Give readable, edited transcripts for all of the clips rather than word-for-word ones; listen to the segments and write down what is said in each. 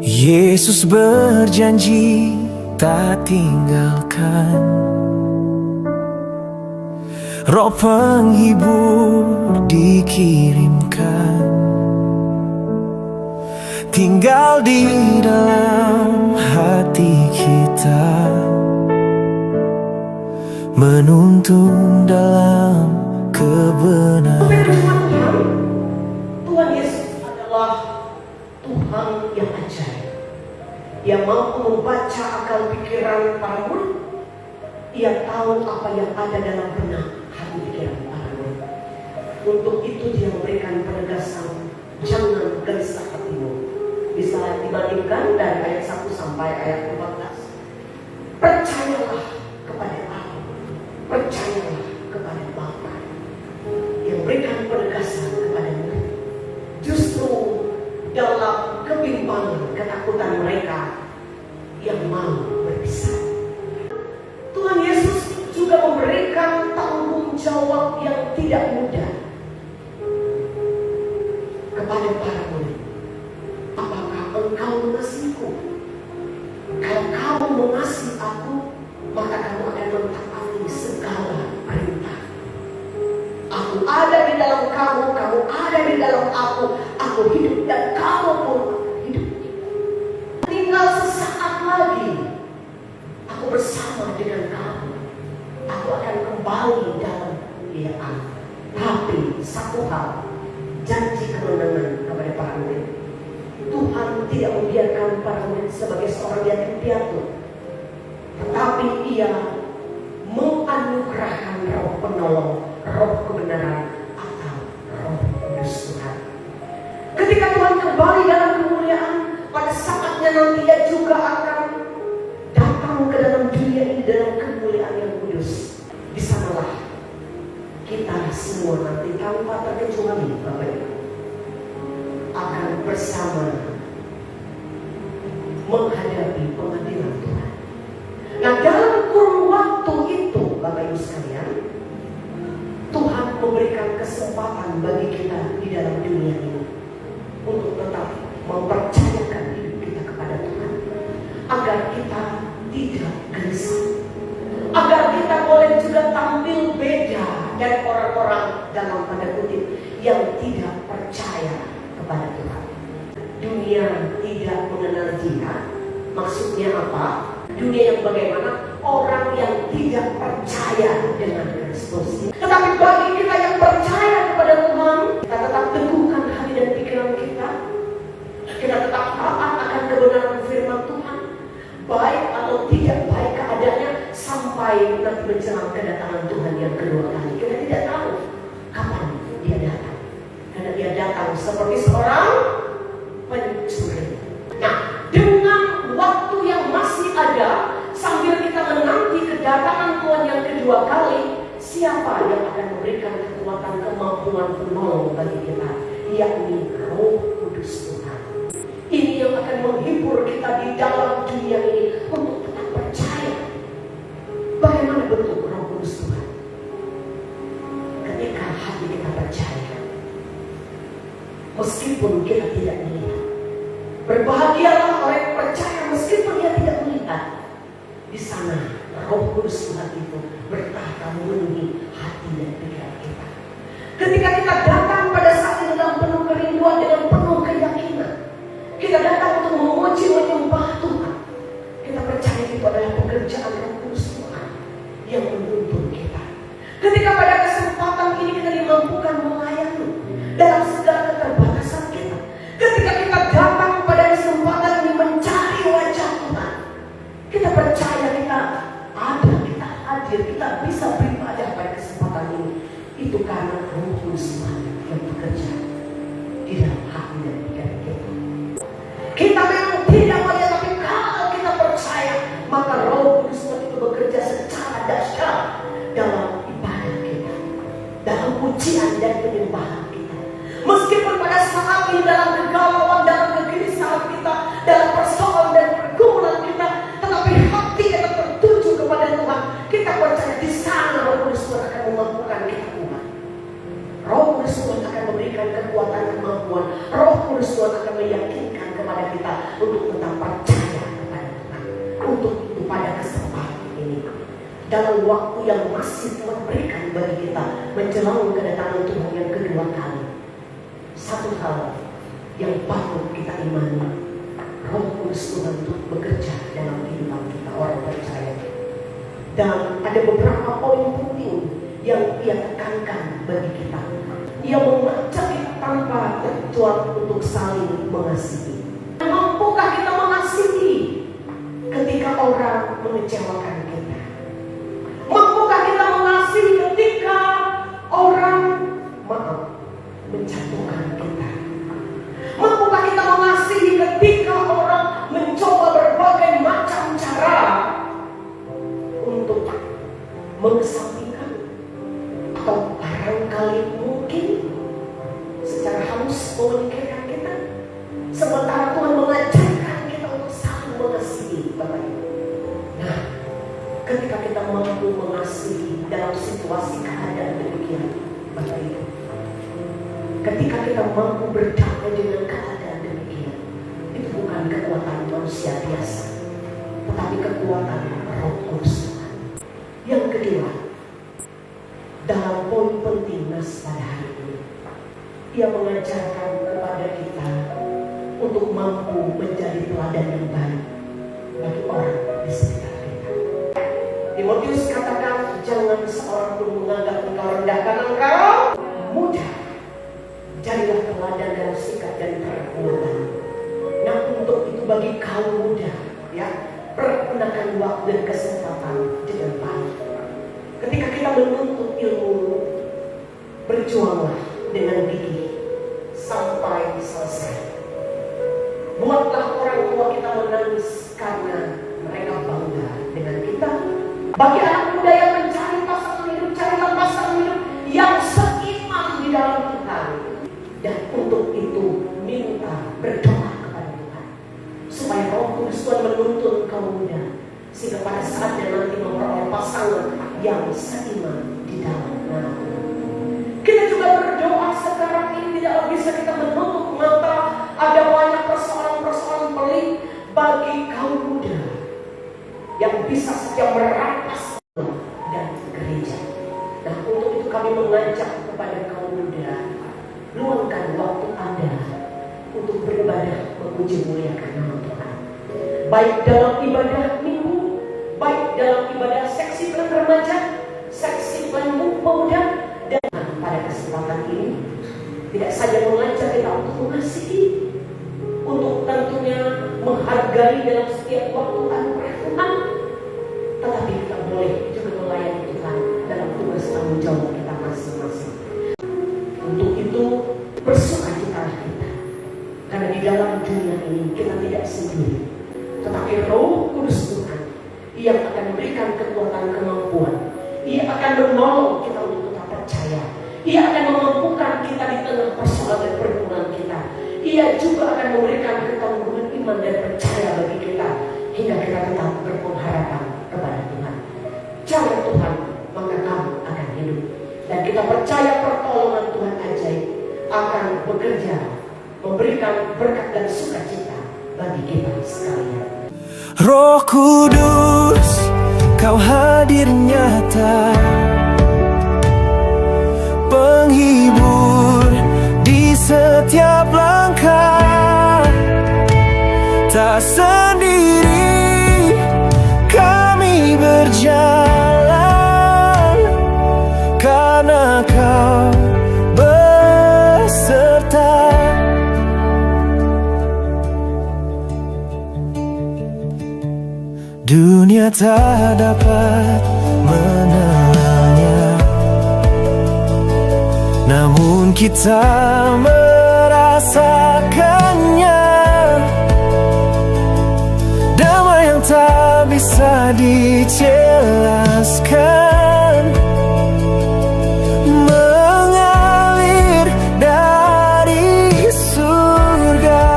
Yesus berjanji tak tinggalkan, Roh penghibur dikirimkan, tinggal di dalam hati kita, menuntun dalam kebenaran. Tuhan Yesus adalah Tuhan yang ajaib. Dia mampu membaca akal pikiran para murid. Dia tahu apa yang ada dalam benak hati pikiran para murid. Untuk itu dia memberikan penegasan, jangan gelisah hatimu. Bisa dibandingkan dari ayat 1 sampai ayat 14. Percayalah kepada Allah, percayalah kepada Bapa. Yang berikan penegasan kepada murid. Justru dalam kebimbangan, ketakutan mereka yang mau berpisah, Tuhan Yesus juga memberikan tanggung jawab yang tidak mudah kepada para murid. Apakah engkau mengasihiku? Kalau kamu mengasihi aku, maka kamu akan mentaati segala perintah. Aku ada di dalam kamu, kamu ada di dalam aku. Aku hidup dan kamu pun hidup. Tinggal sesaat lagi aku bersama dengan kamu. Aku akan kembali dalam kemuliaan. Tapi satu hal, janji kemenangan kepada para murid. Tuhan tidak membiarkan para murid sebagai seorang yatim piatu, tetapi Ia menganugerahkan Roh penolong, Roh kebenaran, atau Roh Kudus Tuhan. Ketika Tuhan kembali dalam kemuliaan, pada saatnya nanti Ia juga akan datang ke dalam dunia ini dalam kemuliaan yang kudus. Di sanalah kita semua nanti tanpa terkecuali Bapak Ibu akan bersama menghadapi pengadilan Tuhan. Nah, dalam kurun waktu itu Bapak Ibu sekalian, Tuhan memberikan kesempatan bagi kita di dalam dunia ini untuk tetap mempercayakan hidup kita kepada Tuhan, agar kita tidak gelisah, agar kita boleh juga tampil beda dari orang-orang dalam tanda kutip yang tidak percaya kepada Tuhan. Dunia tidak mengenal Dia. Maksudnya apa? Dunia yang bagaimana? Orang yang tidak percaya dengan Kristus. Tetapi bagi kita yang percaya kepada Tuhan, kita tetap teguhkan hati dan pikiran kita. Kita tetap taat akan kebenaran firman Tuhan, baik atau tidak baik keadaannya, sampai nanti menjelang kedatangan Tuhan yang kedua kali. Kita tidak tahu kapan Dia datang, karena Dia datang seperti seorang pencuri. Nah, dengan waktu yang masih ada, sambil kita menanti kedatangan Tuhan yang kedua kali, siapa yang akan memberikan kekuatan, kemampuan penolong bagi kita? Yakni Roh Kudus Tuhan. Ini yang akan menghibur kita di dalam dunia ini untuk tetap percaya. Bagaimana bentuk Roh Kudus Tuhan? Ketika hati kita percaya, meskipun kita tidak melihat. Berbahagialah orang yang percaya meskipun dia tidak melihat. Di sana Roh Kudus Tuhan itu bertahta memenuhi hati dan pikiran kita. Ketika kita datang pada saat ini dalam penuh kerinduan, dengan penuh keyakinan, kita datang untuk memuji menyembah Tuhan. Kita percaya itu adalah pekerjaan Roh Kudus Tuhan yang menuntun kita. Ketika pada kesempatan ini kita dimampukan melayani dalam segala keterbatasan kita. Ketika kita datang pada kesempatan ini mencari wajah Tuhan, kita percaya kita ada, kita hadir, kita bisa beribadah pada kesempatan ini. Itu karena Roh Kudus Tuhan yang bekerja di dalam hati dan pikiran kita. Kita memang tidak melihat, tapi kalau kita percaya, maka Roh Kudus Tuhan itu bekerja secara dahsyat dalam ibadah kita, dalam pujian dan penyembahan kita. Meskipun pada saat ini dalam kegalauan, dalam kegelisahan kita, dalam persoalan dan pergumulan kita, tetapi hati kita tertuju kepada Tuhan. Kita percaya di sana Roh Kudus Tuhan akan memampukan kita kuat. Roh Kudus Tuhan akan memberikan kekuatan, kemampuan. Roh Kudus Tuhan akan meyakinkan kepada kita untuk tetap percaya kepada Tuhan. Untuk itu pada kesempatan ini, dalam waktu yang masih Tuhan berikan bagi kita menjelang kedatangan Tuhan yang kedua kali, satu hal yang patut kita imani, Roh Kudus Tuhan untuk bekerja dalam kehidupan kita orang percaya. Dan ada beberapa poin penting yang Ia tekankan bagi kita. Ia mengajak kita tanpa terkecuali untuk saling mengasihi. Mampukah kita mengasihi ketika orang mengecewakan kita? Mampukah kita mengasihi ketika orang menjatuhkan kita? Mampukah kita mengasihi ketika orang mencoba berbagai macam cara untuk mengesampingkan, atau barangkali mungkin secara halus menyingkirkan kita, sementara Tuhan mengajarkan kita untuk saling mengasihi, Bapak Ibu. Nah, ketika kita mampu mengasihi dalam situasi keadaan demikian, Bapak Ibu, ketika kita mampu berdamai dengan keadaan demikian, itu bukan kekuatan manusia biasa, tetapi kekuatan Roh Kudus Tuhan. Yang kedua, dalam poin penting nas pada hari ini, Ia mengajarkan kepada kita untuk mampu menjadi teladan yang baik bagi orang di sekitar kita. Timotius katakan, jangan seorang pun menganggap engkau rendah karena engkau muda. Jadilah teladan dalam sikap dan perbuatan. Nah, untuk itu bagi kaum muda, ya, pergunakan waktu dan kesempatan dengan baik. Ketika kita menuntut ilmu, berjuanglah dengan gigih sampai selesai. Buatlah orang tua kita menangis karena mereka bangga dengan kita. Bagi anak muda yang mencari pasangan hidup, carilah pasangan hidup yang seiman di dalam Tuhan. Dan untuk itu minta, berdoa kepada Tuhan supaya Roh Kudus Tuhan menuntun kaum muda, sehingga pada saatnya nanti memperoleh pasangan yang seiman di dalam nama Tuhan. Kita juga berdoa sekarang ini tidak bisa kita menutup mata. Ada banyak persoalan-persoalan pelik bagi kaum muda yang bisa saja merampas dan gereja. Nah, untuk itu kami mengajak kepada kaum muda, luangkan waktu Anda untuk beribadah memuji muliakan nama Tuhan. Baik dalam ibadah minggu, baik dalam ibadah seksi plan remaja, seksi plan pemuda, dan pada kesempatan ini tidak saja mengajak kita untuk mengasihi, untuk tentunya menghargai dalam setiap waktu anugerah Tuhan, tetapi kita boleh juga melayani Tuhan dalam tugas tanggung jawab kita masing-masing. Untuk itu bersukacitalah kita, karena di dalam dunia ini kita tidak sendiri, tetapi Roh Kudus Tuhan yang akan memberikan kekuatan kemampuan. Ia akan menolong kita untuk tetap percaya. Ia akan memampukan kita di tengah persoalan dan pergumulan kita. Ia juga akan memberikan ketangguhan iman dan percaya bagi kita, hingga kita tetap berpengharapan kepada Tuhan. Cari Tuhan, maka kamu akan hidup. Dan kita percaya pertolongan Tuhan ajaib akan bekerja, memberikan berkat dan sukacita bagi kita sekalian. Roh Kudus, Kau hadir nyata, penghibur di setiap langkah. Tak sendiri kami berjalan, karena Kau beserta. Dunia tak dapat mengenalnya, namun kita merasakannya. Damai yang tak bisa dijelaskan, mengalir dari surga.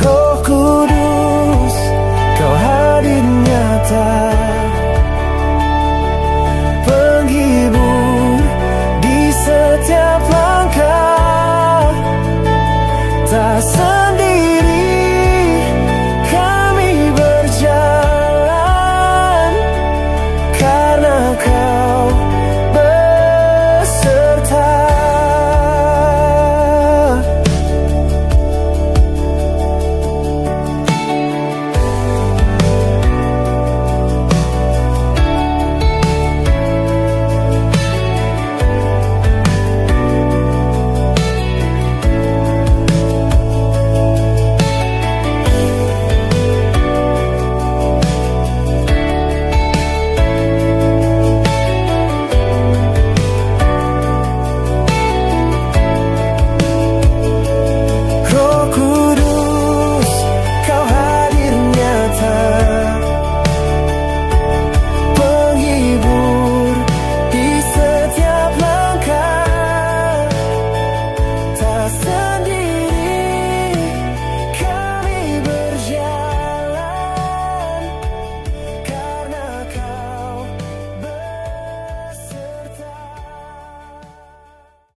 Roh Kudus, Kau hadir nyata, penghibur di setiap langkah. rasa